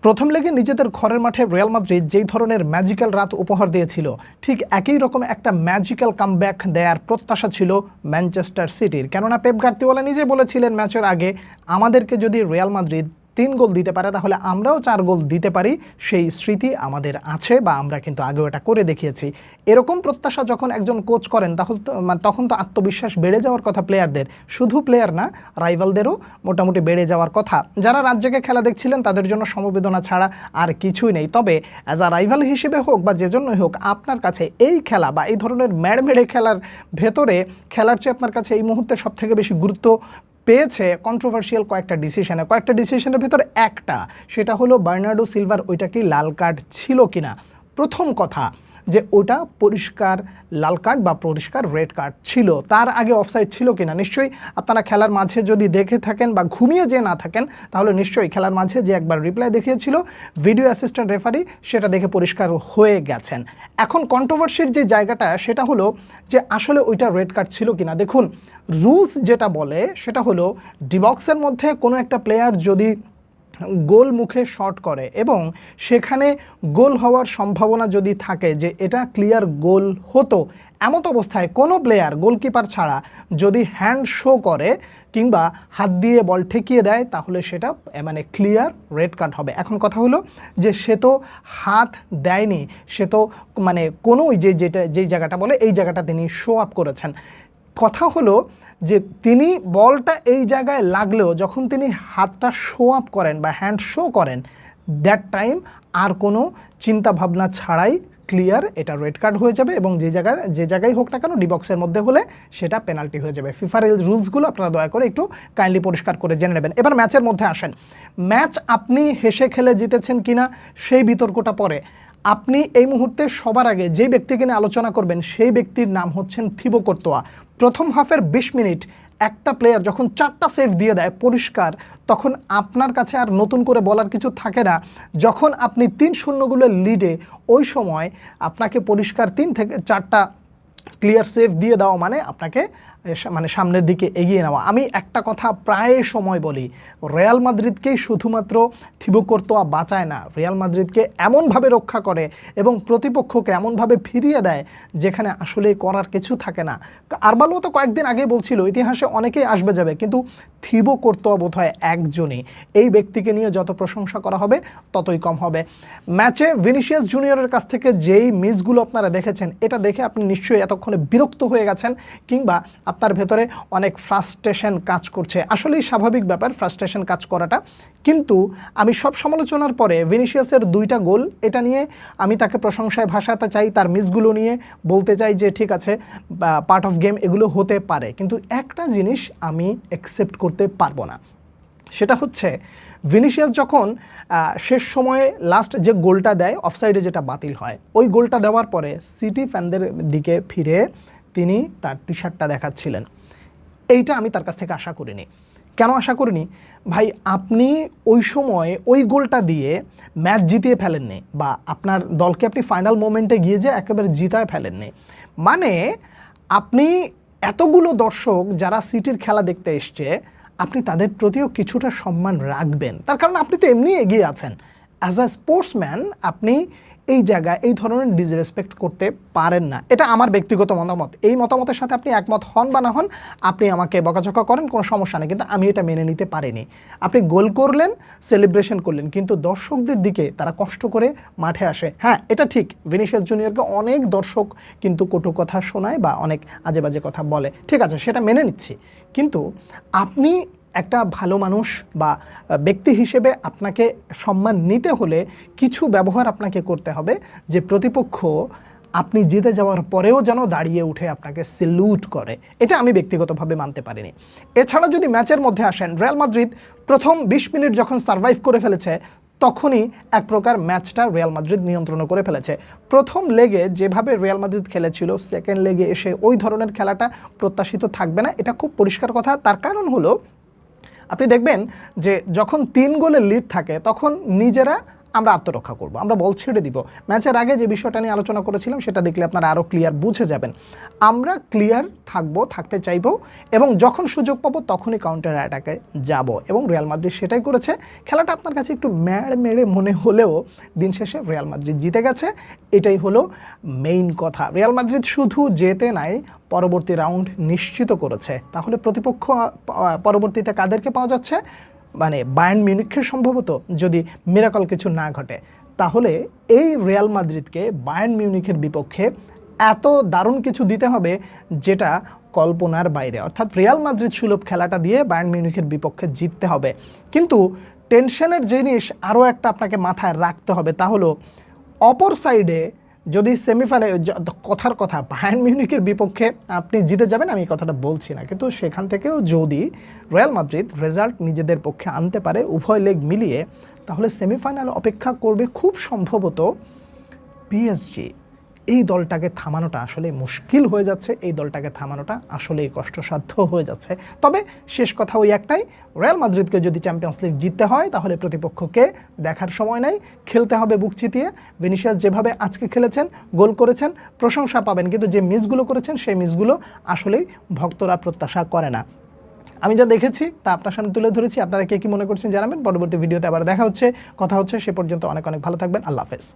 প্রথম লেগে নিজেদের ঘরের মাঠে রিয়াল মাদ্রিদ যেই ধরনের ম্যাজিক্যাল রাত উপহার দিয়েছিল, ঠিক একই রকম একটা ম্যাজিক্যাল কামব্যাক দেওয়ার প্রত্যাশা ছিল ম্যানচেস্টার সিটির। কেননা পেপ গার্দিওলা নিজে বলেছিলেন ম্যাচের আগে, আমাদেরকে যদি রিয়াল মাদ্রিদ 3 গোল দিতে পারে তাহলে আমরাও 4 গোল দিতে পারি, সেই স্মৃতি আমাদের আছে বা আমরা কিন্তু আগেও এটা করে দেখিয়েছি। এরকম প্রত্যাশা যখন একজন কোচ করেন তখন তো আত্মবিশ্বাস বেড়ে যাওয়ার কথা প্লেয়ারদের, শুধু প্লেয়ার না রাইভালদেরও মোটামুটি বেড়ে যাওয়ার কথা। যারা রাত জেগে খেলা দেখছিলেন তাদের জন্য সমবেদনা ছাড়া আর কিছুই নেই। তবে অ্যাজ আ রাইভাল হিসেবে হোক বা যে জন্যই হোক, আপনার কাছে এই খেলা বা এই ধরনের মেড়ে খেলার ভেতরে খেলার চেয়ে আপনার কাছে এই মুহূর্তে সবথেকে বেশি গুরুত্ব পেয়েছে কন্ট্রোভার্সিয়াল কয়েকটা ডিসিশনের ভেতর একটা, সেটা হলো বার্নার্ডো সিলভার ওইটা কি লাল কার্ড ছিল কিনা। প্রথম কথা যে ওটা পরিষ্কার লাল কার্ড বা পরিষ্কার রেড কার্ড ছিল, তার আগে অফসাইড ছিল কিনা। নিশ্চয়ই আপনারা খেলার মাঝে যদি দেখে থাকেন বা ঘুমিয়ে যে না থাকেন, তাহলে নিশ্চয়ই খেলার মাঝে যে একবার রিপ্লাই দেখিয়েছিল ভিডিও অ্যাসিস্ট্যান্ট রেফারি, সেটা দেখে পরিষ্কার হয়ে গেছেন। এখন কন্ট্রোভার্সির যে জায়গাটা সেটা হলো যে আসলে ওইটা রেড কার্ড ছিল কিনা। দেখুন, রুলস যেটা বলে সেটা হলো ডিবক্সের মধ্যে কোনো একটা প্লেয়ার যদি গোল মুখে শট করে এবং সেখানে গোল হওয়ার সম্ভাবনা যদি থাকে যে এটা ক্লিয়ার গোল হতো, এমত অবস্থায় কোনো প্লেয়ার গোলকিপার ছাড়া যদি হ্যান্ড শো করে কিংবা হাত দিয়ে বল ঠেকিয়ে দেয়, তাহলে সেটা মানে ক্লিয়ার রেড কার্ড হবে। এখন কথা হলো যে সে তো হাত দেয়নি, সে তো মানে কোনো যেই জায়গাটা বলে এই জায়গাটা তিনি শো আপ করেছেন। কথা হলো যে তিনি বলটা এই জায়গায় লাগলেও যখন তিনি হাতটা শো আপ করেন বা হ্যান্ড শো করেন, দ্যাট টাইম আর কোনো চিন্তা ভাবনা ছাড়াই ক্লিয়ার এটা রেড কার্ড হয়ে যাবে এবং যে জায়গায় হোক না কেন ডিবক্সের মধ্যে হলে সেটা পেনাল্টি হয়ে যাবে। ফিফার এই রুলসগুলো আপনারা দয়া করে একটু কাইন্ডলি পরিষ্কার করে জেনে নেবেন। এবার ম্যাচের মধ্যে আসেন। ম্যাচ আপনি হেসে খেলে জিতেছেন কিনা সেই বিতর্কটা পরে। আপনি এই মুহূর্তে সবার আগে যে ব্যক্তিকে নিয়ে আলোচনা করবেন সেই ব্যক্তির নাম হচ্ছেন থিবো কর্তোয়া। প্রথম হাফের 20 মিনিট একটা প্লেয়ার যখন 4টা সেভ দিয়ে দেয় পরিষ্কার, তখন আপনার কাছে আর নতুন করে বলার কিছু থাকে না। যখন আপনি 3-0 গোলের লিডে, ওই সময় আপনাকে পরিষ্কার 3 থেকে 4টা ক্লিয়ার সেভ দিয়ে দেওয়া মানে আপনাকে মানে সামনের দিকে এগিয়ে নেওয়া। আমি একটা কথা প্রায় সময় বলি, রিয়াল মাদ্রিদকেই শুধুমাত্র থিবো কর্তোয়া বাঁচায় না, রিয়াল মাদ্রিদকে এমনভাবে রক্ষা করে এবং প্রতিপক্ষকে এমনভাবে ফিরিয়ে দেয় যেখানে আসলে করার কিছু থাকে না। আরবালো তো কয়েকদিন আগে বলছিল ইতিহাসে অনেকেই আসবে যাবে, কিন্তু থিবো কর্তোয়া বোধহয় একজনই। এই ব্যক্তিকে নিয়ে যত প্রশংসা করা হবে ততই কম হবে। ম্যাচে ভিনিসিয়াস জুনিয়রের কাছ থেকে যেই মিসগুলো আপনারা দেখেছেন, এটা দেখে আপনি নিশ্চয়ই এতক্ষণে বিরক্ত হয়ে গেছেন কিংবা আপনার ভেতরে অনেক ফ্রাস্ট্রেশন কাজ করছে। আসলেই স্বাভাবিক ব্যাপার ফ্রাস্ট্রেশন কাজ করাটা, কিন্তু আমি সব সমালোচনার পরে ভিনিসিয়াসের 2টা গোল এটা নিয়ে আমি তাকে প্রশংসায় ভাসাতে চাই, তার মিসগুলো নিয়ে বলতে চাই যে ঠিক আছে, পার্ট অফ গেম, এগুলো হতে পারে। কিন্তু একটা জিনিস আমি অ্যাকসেপ্ট করতে পারবো না, সেটা হচ্ছে ভিনিসিয়াস যখন শেষ সময়ে লাস্ট যে গোলটা দেয় অফসাইডে যেটা বাতিল হয়, ওই গোলটা দেওয়ার পরে সিটি ফ্যানদের দিকে ফিরে তিনি তার টি শার্টটা দেখাচ্ছিলেন। এইটা আমি তার কাছ থেকে আশা করিনি। কেন আশা করিনি? ভাই, আপনি ওই সময় ওই গোলটা দিয়ে ম্যাচ জিতিয়ে ফেলেননি বা আপনার দলকে আপনি ফাইনাল মোমেন্টে গিয়ে যে একেবারে জিতায় ফেলেননি। মানে আপনি এতগুলো দর্শক যারা সিটির খেলা দেখতে এসছে, আপনি তাদের প্রতিও কিছুটা সম্মান রাখবেন, তার কারণ আপনি তো এমনি এগিয়ে আছেন। অ্যাজ আ স্পোর্টসম্যান আপনি এই জায়গায় এই ধরনের ডিসরেসপেক্ট করতে পারেন না। এটা আমার ব্যক্তিগত মতামত। এই মতামতের সাথে আপনি একমত হন বা না হন, আপনি আমাকে বকাঝকা করেন, কোনো সমস্যা নেই, কিন্তু আমি এটা মেনে নিতে পারিনি। আপনি গোল করলেন, সেলিব্রেশন করলেন, কিন্তু দর্শকদের দিকে তারা কষ্ট করে মাঠে আসে। হ্যাঁ, এটা ঠিক, ভিনিসিয়াস জুনিয়রকে অনেক দর্শক কিন্তু কটু কথা শোনায় বা অনেক আজে বাজে কথা বলে, ঠিক আছে, সেটা মেনে নিচ্ছি। কিন্তু আপনি একটা ভালো মানুষ বা ব্যক্তি হিসেবে আপনাকে সম্মান নিতে হলে কিছু ব্যবহার আপনাকে করতে হবে যে প্রতিপক্ষ আপনি জিতে যাওয়ার পরেও যেন দাঁড়িয়ে উঠে আপনাকে সেলুট করে। এটা আমি ব্যক্তিগতভাবে মানতে পারিনি। এছাড়া যদি ম্যাচের মধ্যে আসেন, রিয়াল মাদ্রিদ প্রথম 20 মিনিট যখন সার্ভাইভ করে ফেলেছে তখনই এক প্রকার ম্যাচটা রিয়াল মাদ্রিদ নিয়ন্ত্রণ করে ফেলেছে। প্রথম লেগে যেভাবে রিয়াল মাদ্রিদ খেলেছিল, সেকেন্ড লেগে এসে ওই ধরনের খেলাটা প্রত্যাশিত থাকবে না, এটা খুব পরিষ্কার কথা। তার কারণ হলো আপনি দেখবেন যে যখন 3 গোলের লিড থাকে তখন নিজেরা আমরা আত্মরক্ষা করব, আমরা বল ছেড়ে দিব। ম্যাচের আগে যে বিষয়টা নিয়ে আলোচনা করেছিলাম সেটা দেখলে আপনারা আরও ক্লিয়ার বুঝে যাবেন। আমরা ক্লিয়ার থাকতে চাইবো এবং যখন সুযোগ পাবো তখনই কাউন্টার অ্যাটাকে যাব, এবং রিয়াল মাদ্রিদ সেটাই করেছে। খেলাটা আপনার কাছে একটু মেরে মনে হলেও দিন শেষে রিয়াল মাদ্রিদ জিতে গেছে, এটাই হলো মেইন কথা। রিয়াল মাদ্রিদ শুধু জেতে নাই, পরবর্তী রাউন্ড নিশ্চিত করেছে। তাহলে প্রতিপক্ষ পরবর্তীতে কাদেরকে পাওয়া যাচ্ছে, মানে বায়ার্ন মিউনিখকে সম্ভবত, যদি মিরাকল কিছু না ঘটে। তাহলে এই রিয়াল মাদ্রিদকে বায়ার্ন মিউনিখের বিপক্ষে এত দারুণ কিছু দিতে হবে যেটা কল্পনার বাইরে, অর্থাৎ রিয়াল মাদ্রিদ সুলভ খেলাটা দিয়ে বায়ার্ন মিউনিখের বিপক্ষে জিততে হবে। কিন্তু টেনশনের জিনিস আরও একটা আপনাকে মাথায় রাখতে হবে, তা হলো অপর সাইডে যদি সেমিফাইনাল, কথার কথা বায়ার্ন মিউনিখের বিপক্ষে আপনি জিতে যাবেন, আমি এই কথাটা বলছি না, কিন্তু সেখান থেকেও যদি রিয়াল মাদ্রিদ রেজাল্ট নিজেদের পক্ষে আনতে পারে উভয় লেগ মিলিয়ে, তাহলে সেমিফাইনাল অপেক্ষা করবে খুব সম্ভবত পিএসজি। এই দলটাকে থামানোটা আসলে মুশকিল হয়ে যাচ্ছে, এই দলটাকে থামানোটা আসলেই কষ্টসাধ্য হয়ে যাচ্ছে। তবে শেষ কথা ওই একটাই, রিয়াল মাদ্রিদকে যদি চ্যাম্পিয়ন্স লিগ জিততে হয় তাহলে প্রতিপক্ষকে দেখার সময় নাই, খেলতে হবে বুক চিতিয়ে। ভিনিসিয়াস যেভাবে আজকে খেলেছেন, গোল করেছেন, প্রশংসা পাবেন, কিন্তু যে মিসগুলো করেছেন সেই মিসগুলো আসলেই ভক্তরা প্রত্যাশা করে না। আমি যা দেখেছি তা আপনার সামনে তুলে ধরেছি, আপনারা কে কী মনে করছেন জানাবেন। পরবর্তী ভিডিওতে আবার দেখা হচ্ছে, কথা হচ্ছে, সে পর্যন্ত অনেক ভালো থাকবেন। আল্লাহ হাফেজ।